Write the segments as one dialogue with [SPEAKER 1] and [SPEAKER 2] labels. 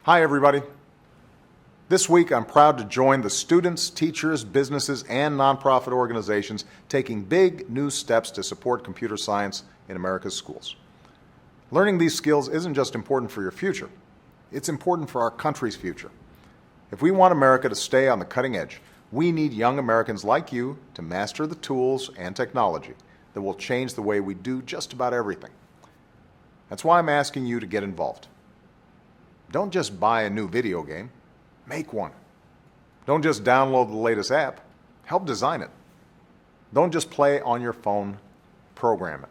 [SPEAKER 1] Hi, everybody. This week, I'm proud to join the students, teachers, businesses, and nonprofit organizations taking big new steps to support computer science in America's schools. Learning these skills isn't just important for your future, it's important for our country's future. If we want America to stay on the cutting edge, we need young Americans like you to master the tools and technology that will change the way we do just about everything. That's why I'm asking you to get involved. Don't just buy a new video game, make one. Don't just download the latest app, help design it. Don't just play on your phone, program it.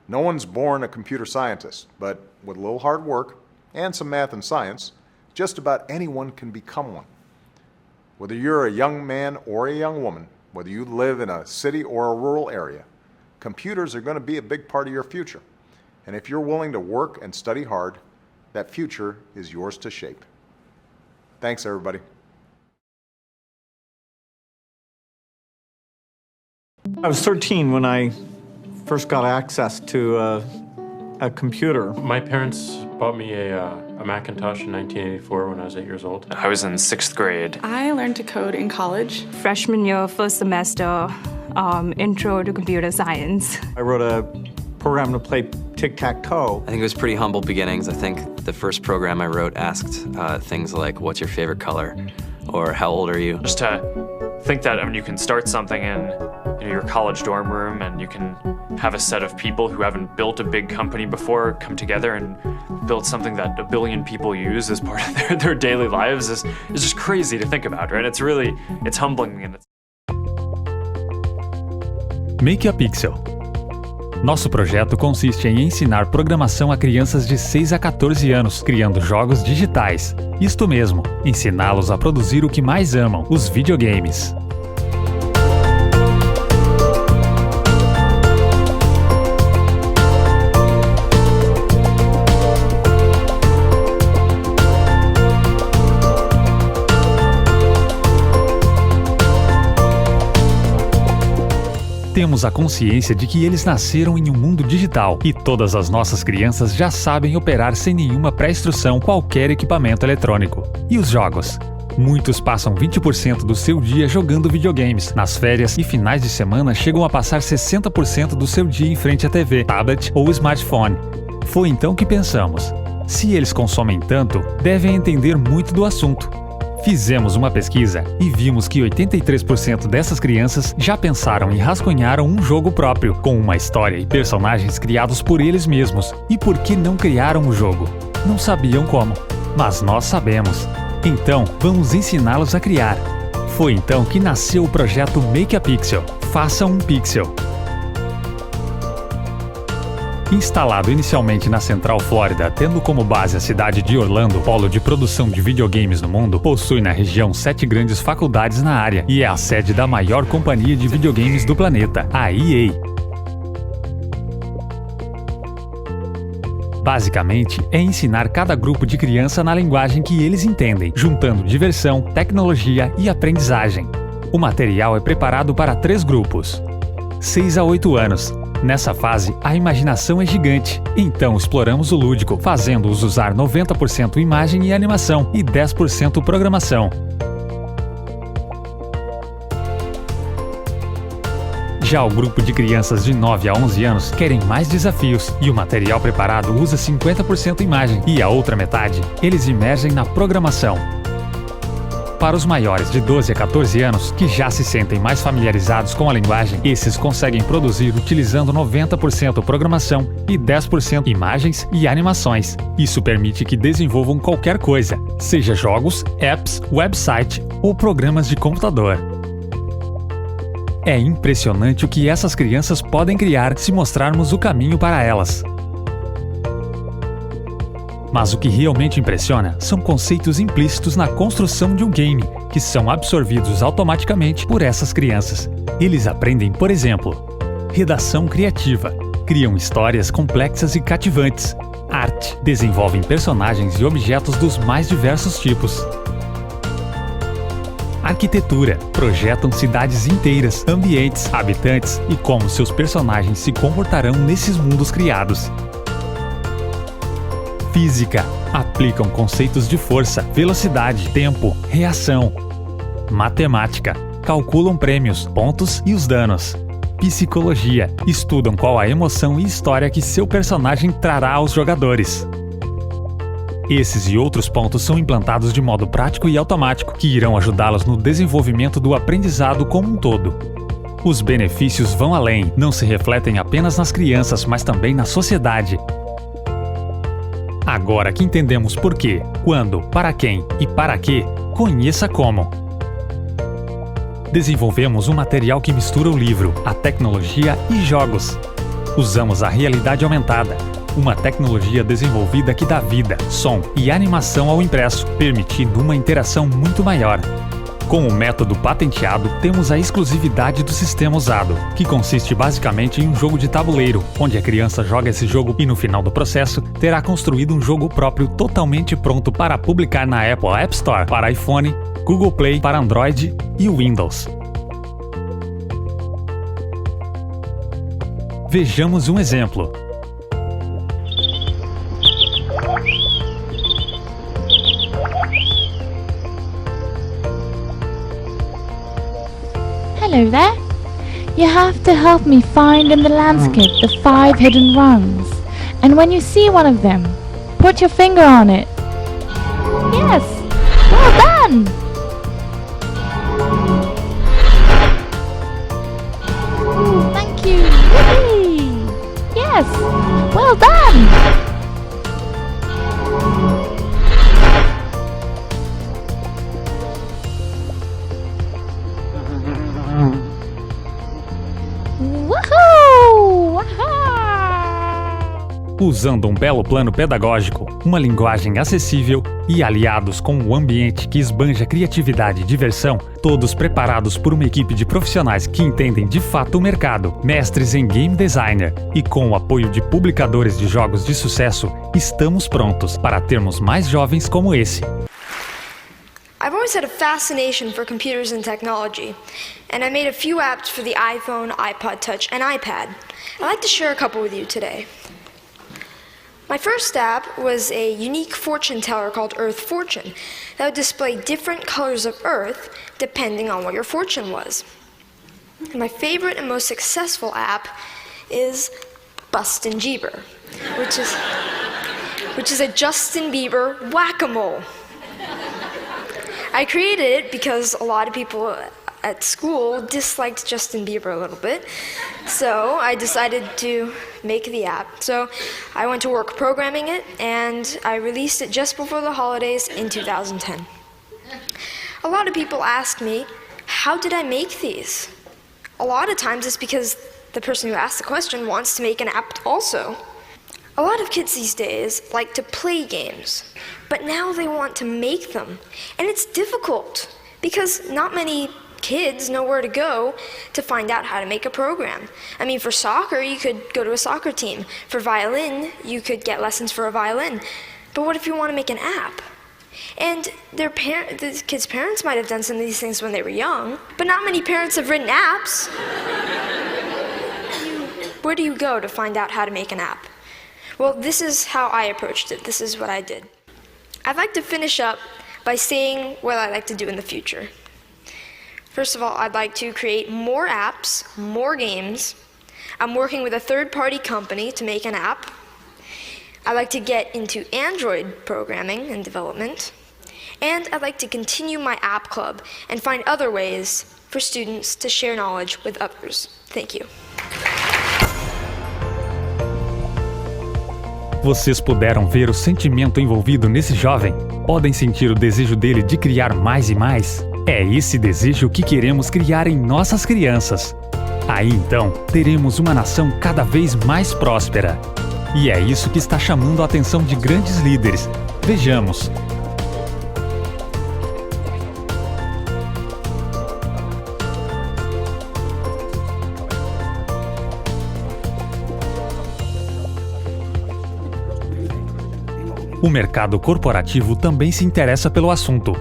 [SPEAKER 1] No one's born a computer scientist, but with a little hard work and some math and science, just about anyone can become one. Whether you're a young man or a young woman, whether you live in a city or a rural area, computers are going to be a big part of your future. And if you're willing to work and study hard, that future is yours to shape. Thanks, everybody.
[SPEAKER 2] I was 13 when I first got access to a computer.
[SPEAKER 3] My parents bought me a Macintosh in 1984 when I was 8 years old.
[SPEAKER 4] I was in 6th grade.
[SPEAKER 5] I learned to code in college.
[SPEAKER 6] Freshman year, first semester, intro to computer science.
[SPEAKER 2] I wrote a program to play tic-tac-toe.
[SPEAKER 4] I think it was pretty humble beginnings. I think the first program I wrote asked things like, what's your favorite color? Or how old are you?
[SPEAKER 7] Just to think that you can start something in your college dorm room and you can have a set of people who haven't built a big company before come together and build something that 1 billion people use as part of their daily lives is just crazy to think about, right? It's humbling. And
[SPEAKER 8] Make a Pixel. Nosso projeto consiste em ensinar programação a crianças de 6 a 14 anos, criando jogos digitais. Isto mesmo, ensiná-los a produzir o que mais amam, os videogames. Temos a consciência de que eles nasceram em um mundo digital e todas as nossas crianças já sabem operar sem nenhuma pré-instrução qualquer equipamento eletrônico. E os jogos? Muitos passam 20% do seu dia jogando videogames. Nas férias e finais de semana chegam a passar 60% do seu dia em frente à TV, tablet ou smartphone. Foi então que pensamos: se eles consomem tanto, devem entender muito do assunto. Fizemos uma pesquisa e vimos que 83% dessas crianças já pensaram e rascunharam um jogo próprio, com uma história e personagens criados por eles mesmos. E por que não criaram o jogo? Não sabiam como, mas nós sabemos. Então, vamos ensiná-los a criar. Foi então que nasceu o projeto Make a Pixel. Faça um Pixel. Instalado inicialmente na Central Flórida, tendo como base a cidade de Orlando, polo de produção de videogames no mundo, possui na região 7 grandes faculdades na área e é a sede da maior companhia de videogames do planeta, a EA. Basicamente, é ensinar cada grupo de criança na linguagem que eles entendem, juntando diversão, tecnologia e aprendizagem. O material é preparado para 3 grupos: 6 a 8 anos. Nessa fase, a imaginação é gigante, então exploramos o lúdico, fazendo-os usar 90% imagem e animação e 10% programação. Já o grupo de crianças de 9 a 11 anos querem mais desafios e o material preparado usa 50% imagem e a outra metade eles imergem na programação. Para os maiores de 12 a 14 anos, que já se sentem mais familiarizados com a linguagem, esses conseguem produzir utilizando 90% programação e 10% imagens e animações. Isso permite que desenvolvam qualquer coisa, seja jogos, apps, website ou programas de computador. É impressionante o que essas crianças podem criar se mostrarmos o caminho para elas. Mas o que realmente impressiona são conceitos implícitos na construção de um game, que são absorvidos automaticamente por essas crianças. Eles aprendem, por exemplo, redação criativa, criam histórias complexas e cativantes, arte, desenvolvem personagens e objetos dos mais diversos tipos. Arquitetura, projetam cidades inteiras, ambientes, habitantes e como seus personagens se comportarão nesses mundos criados. Física. Aplicam conceitos de força, velocidade, tempo, reação. Matemática. Calculam prêmios, pontos e os danos. Psicologia. Estudam qual a emoção e história que seu personagem trará aos jogadores. Esses e outros pontos são implantados de modo prático e automático, que irão ajudá-los no desenvolvimento do aprendizado como um todo. Os benefícios vão além, não se refletem apenas nas crianças, mas também na sociedade. Agora que entendemos por quê, quando, para quem e para quê, conheça como. Desenvolvemos um material que mistura o livro, a tecnologia e jogos. Usamos a realidade aumentada, uma tecnologia desenvolvida que dá vida, som e animação ao impresso, permitindo uma interação muito maior. Com o método patenteado, temos a exclusividade do sistema usado, que consiste basicamente em um jogo de tabuleiro, onde a criança joga esse jogo e no final do processo terá construído um jogo próprio totalmente pronto para publicar na Apple App Store para iPhone, Google Play para Android e Windows. Vejamos um exemplo.
[SPEAKER 9] Hello there. You have to help me find in the landscape the 5 hidden rungs. And when you see one of them, put your finger on it. Yes! Well done! Ooh, thank you! Yippee! Yes! Well done!
[SPEAKER 8] Usando um belo plano pedagógico, uma linguagem acessível e aliados com um ambiente que esbanja criatividade e diversão, todos preparados por uma equipe de profissionais que entendem de fato o mercado, mestres em game designer e com o apoio de publicadores de jogos de sucesso, estamos prontos para termos mais jovens como esse.
[SPEAKER 10] I've always had a fascination for computers and technology, and I made a few apps for the iPhone, iPod Touch, and iPad. I'd like to share a couple with you today. My first app was a unique fortune teller called Earth Fortune that would display different colors of Earth depending on what your fortune was. And my favorite and most successful app is Bustin' Bieber, which is a Justin Bieber whack-a-mole. I created it because a lot of people at school disliked Justin Bieber a little bit, so I decided to make the app. So I went to work programming it, and I released it just before the holidays in 2010. A lot of people ask me, how did I make these? A lot of times it's because the person who asked the question wants to make an app also. A lot of kids these days like to play games, but now they want to make them. And it's difficult because not many kids know where to go to find out how to make a program. I mean, for soccer, you could go to a soccer team. For violin, you could get lessons for a violin. But what if you want to make an app? And the kids' parents might have done some of these things when they were young, but not many parents have written apps. Where do you go to find out how to make an app? Well, this is how I approached it. This is what I did. I'd like to finish up by saying what I'd like to do in the future. First of all, I'd like to create more apps, more games. I'm working with a third-party company to make an app. I'd like to get into Android programming and development. And I'd like to continue my app club and find other ways for students to share knowledge with others. Thank you.
[SPEAKER 8] Vocês puderam ver o sentimento envolvido nesse jovem? Podem sentir o desejo dele de criar mais e mais? É esse desejo que queremos criar em nossas crianças. Aí então, teremos uma nação cada vez mais próspera. E é isso que está chamando a atenção de grandes líderes. Vejamos. O mercado corporativo também se interessa pelo assunto.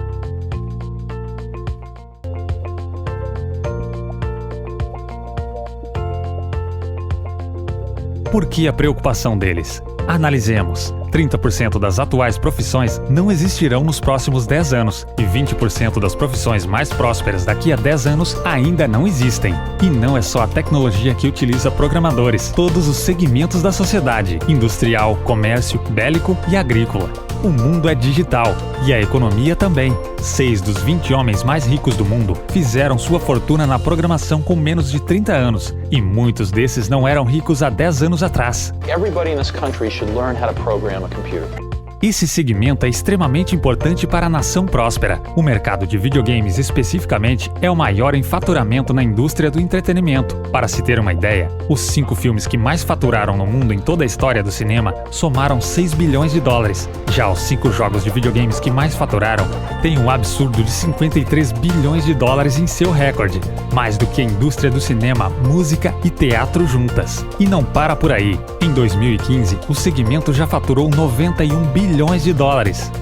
[SPEAKER 8] Por que a preocupação deles? Analisemos. 30% das atuais profissões não existirão nos próximos 10 anos e 20% das profissões mais prósperas daqui a 10 anos ainda não existem. E não é só a tecnologia que utiliza programadores, todos os segmentos da sociedade, industrial, comércio, bélico e agrícola. O mundo é digital e a economia também. 6 dos 20 homens mais ricos do mundo fizeram sua fortuna na programação com menos de 30 anos e muitos desses não eram ricos há 10 anos atrás.
[SPEAKER 11] Everybody in this country should learn how to program a computer.
[SPEAKER 8] Esse segmento é extremamente importante para a nação próspera. O mercado de videogames, especificamente, é o maior em faturamento na indústria do entretenimento. Para se ter uma ideia, os 5 filmes que mais faturaram no mundo em toda a história do cinema somaram 6 bilhões de dólares. Já os 5 jogos de videogames que mais faturaram têm um absurdo de 53 bilhões de dólares em seu recorde, mais do que a indústria do cinema, música e teatro juntas. E não para por aí. Em 2015, o segmento já faturou 91 bilhões de dólares.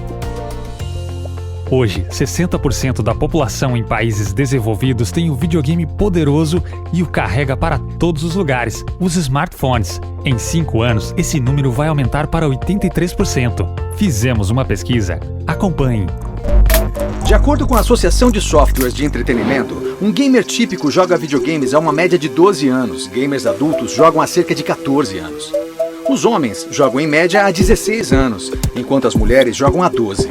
[SPEAKER 8] Hoje, 60% da população em países desenvolvidos tem o videogame poderoso e o carrega para todos os lugares, os smartphones. Em 5 anos, esse número vai aumentar para 83%. Fizemos uma pesquisa. Acompanhe.
[SPEAKER 12] De acordo com a Associação de Softwares de Entretenimento, um gamer típico joga videogames há uma média de 12 anos. Gamers adultos jogam há cerca de 14 anos. Os homens jogam em média há 16 anos, enquanto as mulheres jogam há 12.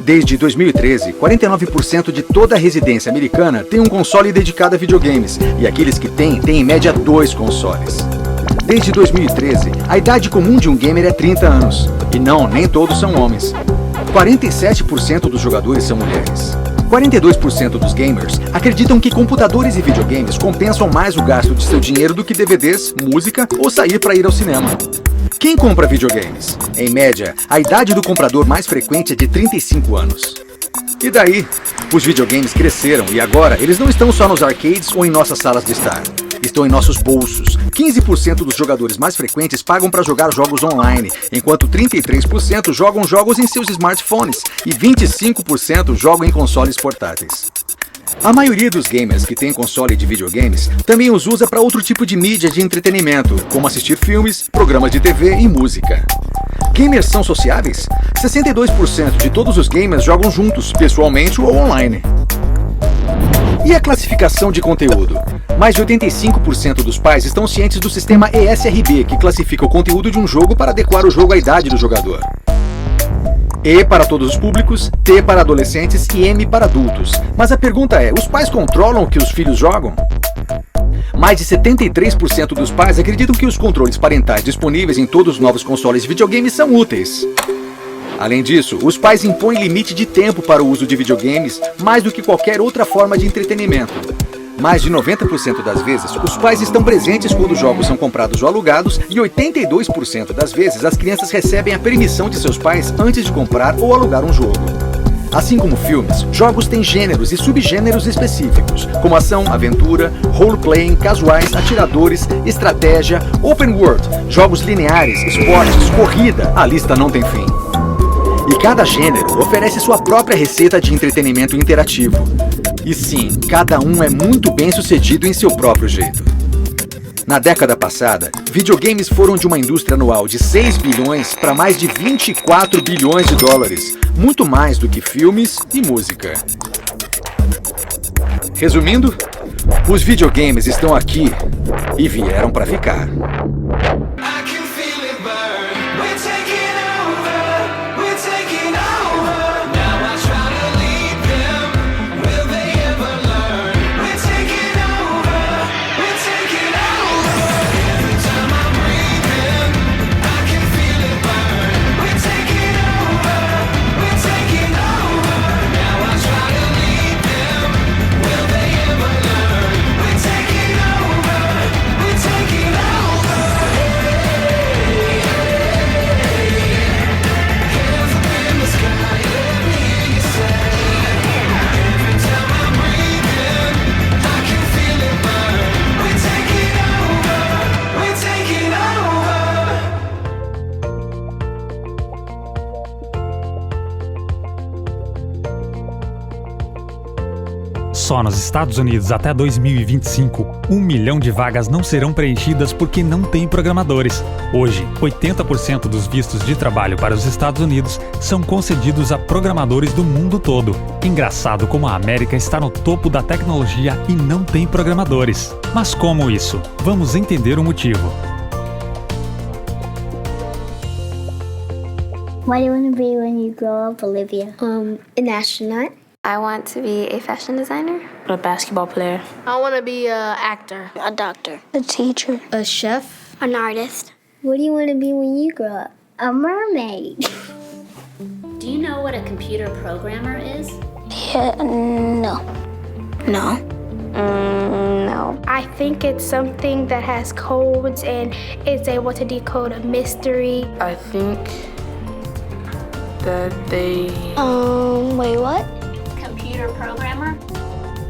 [SPEAKER 12] Desde 2013, 49% de toda a residência americana tem um console dedicado a videogames, e aqueles que têm em média 2 consoles. Desde 2013, a idade comum de um gamer é 30 anos. E não, nem todos são homens. 47% dos jogadores são mulheres. 42% dos gamers acreditam que computadores e videogames compensam mais o gasto de seu dinheiro do que DVDs, música ou sair para ir ao cinema. Quem compra videogames? Em média, a idade do comprador mais frequente é de 35 anos. E daí? Os videogames cresceram e agora eles não estão só nos arcades ou em nossas salas de estar. Estão em nossos bolsos. 15% dos jogadores mais frequentes pagam para jogar jogos online, enquanto 33% jogam jogos em seus smartphones e 25% jogam em consoles portáteis. A maioria dos gamers que tem console de videogames também os usa para outro tipo de mídia de entretenimento, como assistir filmes, programas de TV e música. Gamers são sociáveis? 62% de todos os gamers jogam juntos, pessoalmente ou online. E a classificação de conteúdo? Mais de 85% dos pais estão cientes do sistema ESRB, que classifica o conteúdo de um jogo para adequar o jogo à idade do jogador. E para todos os públicos, T para adolescentes e M para adultos. Mas a pergunta é, os pais controlam o que os filhos jogam? Mais de 73% dos pais acreditam que os controles parentais disponíveis em todos os novos consoles de videogames são úteis. Além disso, os pais impõem limite de tempo para o uso de videogames mais do que qualquer outra forma de entretenimento. Mais de 90% das vezes, os pais estão presentes quando os jogos são comprados ou alugados e 82% das vezes as crianças recebem a permissão de seus pais antes de comprar ou alugar um jogo. Assim como filmes, jogos têm gêneros e subgêneros específicos, como ação, aventura, role-playing, casuais, atiradores, estratégia, open world, jogos lineares, esportes, corrida, a lista não tem fim. E cada gênero oferece sua própria receita de entretenimento interativo. E sim, cada um é muito bem sucedido em seu próprio jeito. Na década passada, videogames foram de uma indústria anual de 6 bilhões para mais de 24 bilhões de dólares, muito mais do que filmes e música. Resumindo, os videogames estão aqui e vieram para ficar.
[SPEAKER 8] Só nos Estados Unidos até 2025, 1 milhão de vagas não serão preenchidas porque não tem programadores. Hoje, 80% dos vistos de trabalho para os Estados Unidos são concedidos a programadores do mundo todo. Engraçado como a América está no topo da tecnologia e não tem programadores. Mas como isso? Vamos entender o motivo.
[SPEAKER 13] What do you want to be when you grow up, Olivia?
[SPEAKER 14] An astronaut.
[SPEAKER 15] I want to be a fashion designer.
[SPEAKER 14] A basketball player.
[SPEAKER 16] I want to be an actor.
[SPEAKER 13] A doctor.
[SPEAKER 14] A teacher.
[SPEAKER 16] A chef.
[SPEAKER 10] An artist.
[SPEAKER 13] What do you want to be when you grow up? A mermaid.
[SPEAKER 17] Do you know what a computer programmer is?
[SPEAKER 13] Yeah, no.
[SPEAKER 10] No.
[SPEAKER 14] No.
[SPEAKER 18] I think it's something that has codes and is able to decode a mystery.
[SPEAKER 5] I think that they...
[SPEAKER 13] Wait, what?
[SPEAKER 17] Computer programmer?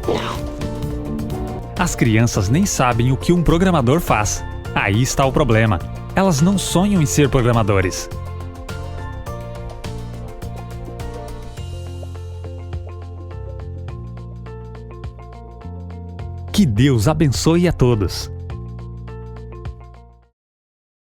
[SPEAKER 13] No.
[SPEAKER 8] As crianças nem sabem o que um programador faz. Aí está o problema. Elas não sonham em ser programadores. Que Deus abençoe a todos.